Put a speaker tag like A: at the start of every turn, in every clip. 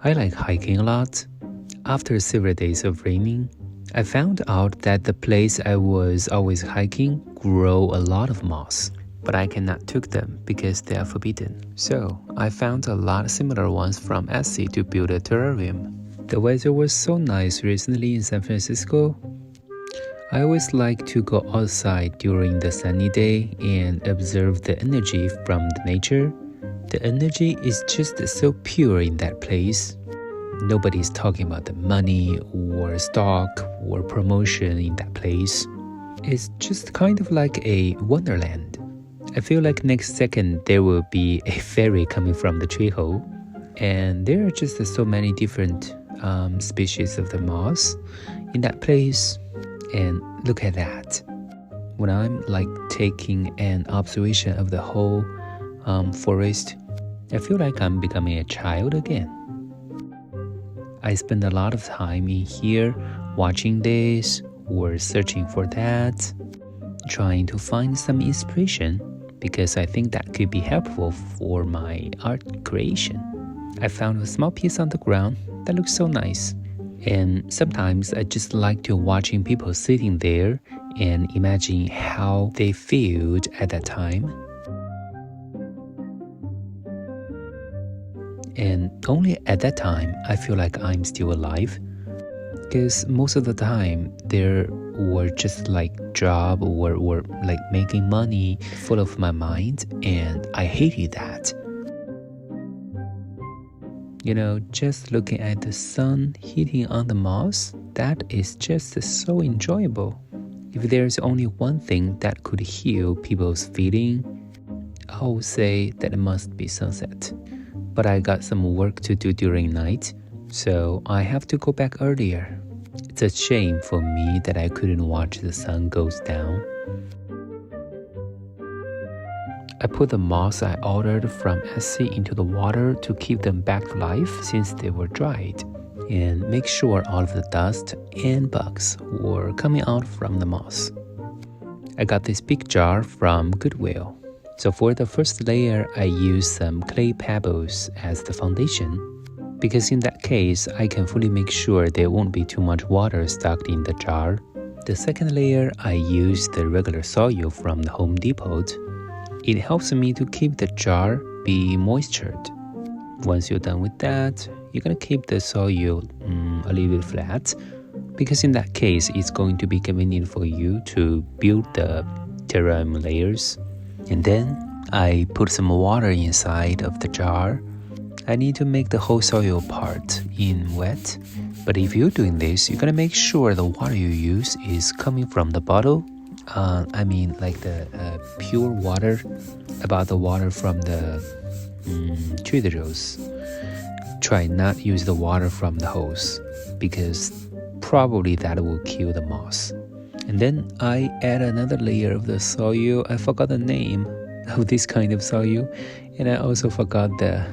A: I like hiking a lot. After several days of raining, I found out that the place I was always hiking grow a lot of moss, but I cannot take them because they are forbidden. So I found a lot of similar ones from Etsy to build a terrarium. The weather was so nice recently in San Francisco. I always like to go outside during the sunny day and observe the energy from the nature. The energy is just so pure in that place. Nobody's talking about the money or stock or promotion in that place. It's just kind of like a wonderland. I feel like next second there will be a fairy coming from the tree hole. And there are just so many different species of the moss in that place. And look at that. When I'm like taking an observation of the whole forest, I feel like I'm becoming a child again. I spend a lot of time in here watching this or searching for that, trying to find some inspiration because I think that could be helpful for my art creation. I found a small piece on the ground that looks so nice. And sometimes I just like to watching people sitting there and imagine how they felt at that time. And only at that time, I feel like I'm still alive. Because most of the time, there were just like job or like making money full of my mind. And I hated that. You know, just looking at the sun hitting on the moss, that is just so enjoyable. If there's only one thing that could heal people's feeling, I would say that it must be sunset. But I got some work to do during night, so I have to go back earlier. It's a shame for me that I couldn't watch the sun goes down. I put the moss I ordered from Etsy into the water to keep them back to life since they were dried, and make sure all of the dust and bugs were coming out from the moss. I got this big jar from Goodwill. So for the first layer, I used some clay pebbles as the foundation, because in that case, I can fully make sure there won't be too much water stuck in the jar. The second layer, I used the regular soil from the Home Depot. It helps me to keep the jar be moistured. Once you're done with that, you're gonna keep the soil a little bit flat, because in that case, it's going to be convenient for you to build the terrarium layers. And then I put some water inside of the jar. I need to make the whole soil part in wet. But if you're doing this, you're gonna make sure the water you use is coming from the bottle. I mean like the pure water, about the water from the Totoros. Try not use the water from the hose, because probably that will kill the moss. And then I add another layer of the soil. I forgot the name of this kind of soil, and I also forgot the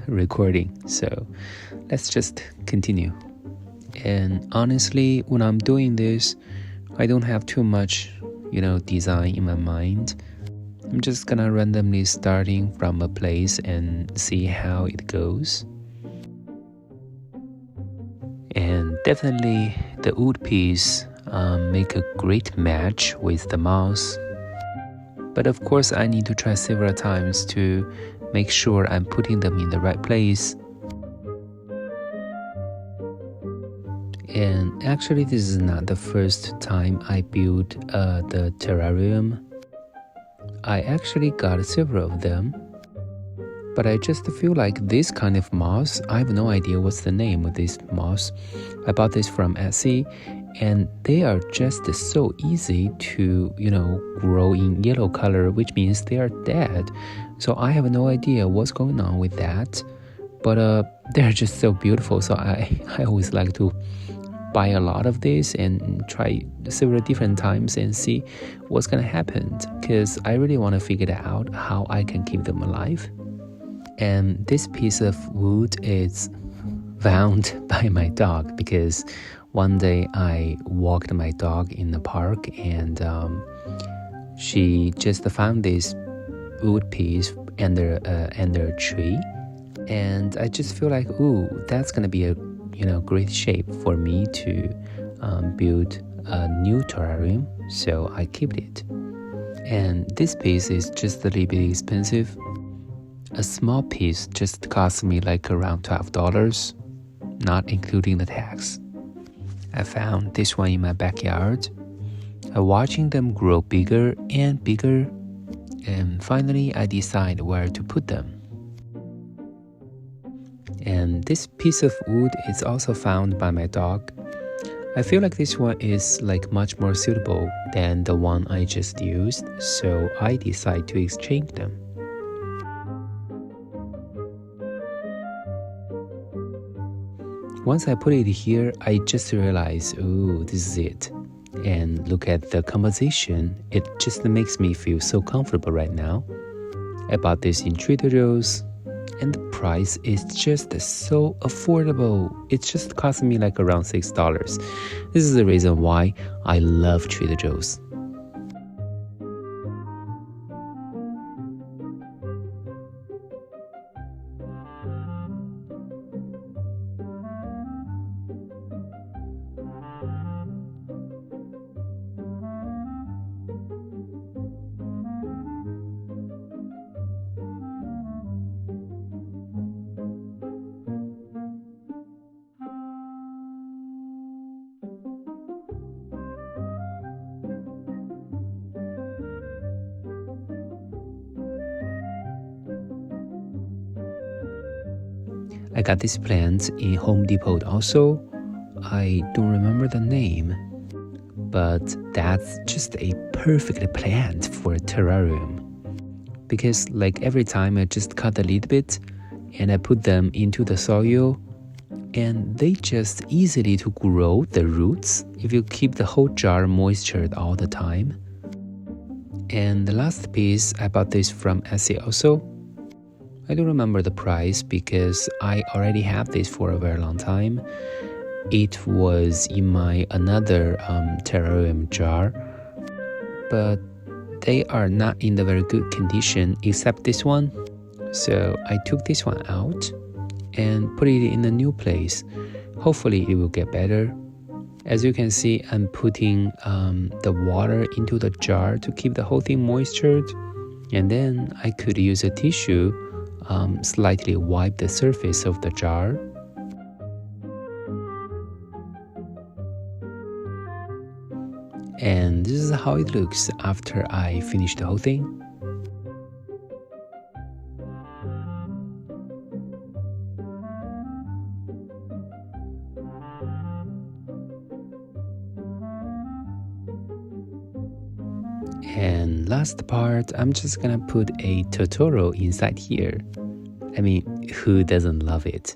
A: recording. So let's just continue. And honestly, when I'm doing this, I don't have too much design in my mind. I'm just gonna randomly starting from a place and see how it goes. And definitely the wood piece make a great match with the mouse. But of course I need to try several times to make sure I'm putting them in the right place. And actually this is not the first time I built the terrarium. I actually got several of them, but I just feel like this kind of moss, I have no idea what's the name of this moss. I bought this from Etsy, and they are just so easy to grow in yellow color, which means they are dead. So I have no idea what's going on with that, but they're just so beautiful. So I always like to buy a lot of this and try several different times and see what's gonna happen, because I really want to figure out how I can keep them alive. And this piece of wood is found by my dog, because one day I walked my dog in the park, and she just found this wood piece under a tree. And I just feel like, ooh, that's gonna be a great shape for me to build a new terrarium. So I kept it. And this piece is just a little bit expensive. A small piece just cost me like around $12, not including the tax. I found this one in my backyard. Watching them grow bigger and bigger, and finally I decide where to put them. And this piece of wood is also found by my dog. I feel like this one is like much more suitable than the one I just used, so I decide to exchange them. Once I put it here, I just realized, ooh, this is it. And look at the composition, it just makes me feel so comfortable right now. I bought this in Trader Joe's, and the price is just so affordable. It just cost me like around $6. This is the reason why I love Trader Joe's. I got this plant in Home Depot also. I don't remember the name, but that's just a perfect plant for a terrarium. Because like every time I just cut a little bit and I put them into the soil, and they just easily to grow the roots if you keep the whole jar moistured all the time. And the last piece, I bought this from Etsy also. I don't remember the price because I already have this for a very long time. It was in my another terrarium jar, but they are not in the very good condition except this one. So I took this one out and put it in a new place. Hopefully it will get better. As you can see, I'm putting the water into the jar to keep the whole thing moistured, and then I could use a tissue slightly wipe the surface of the jar. And this is how it looks after I finish the whole thing. And last part, I'm just gonna put a Totoro inside here. I mean, who doesn't love it?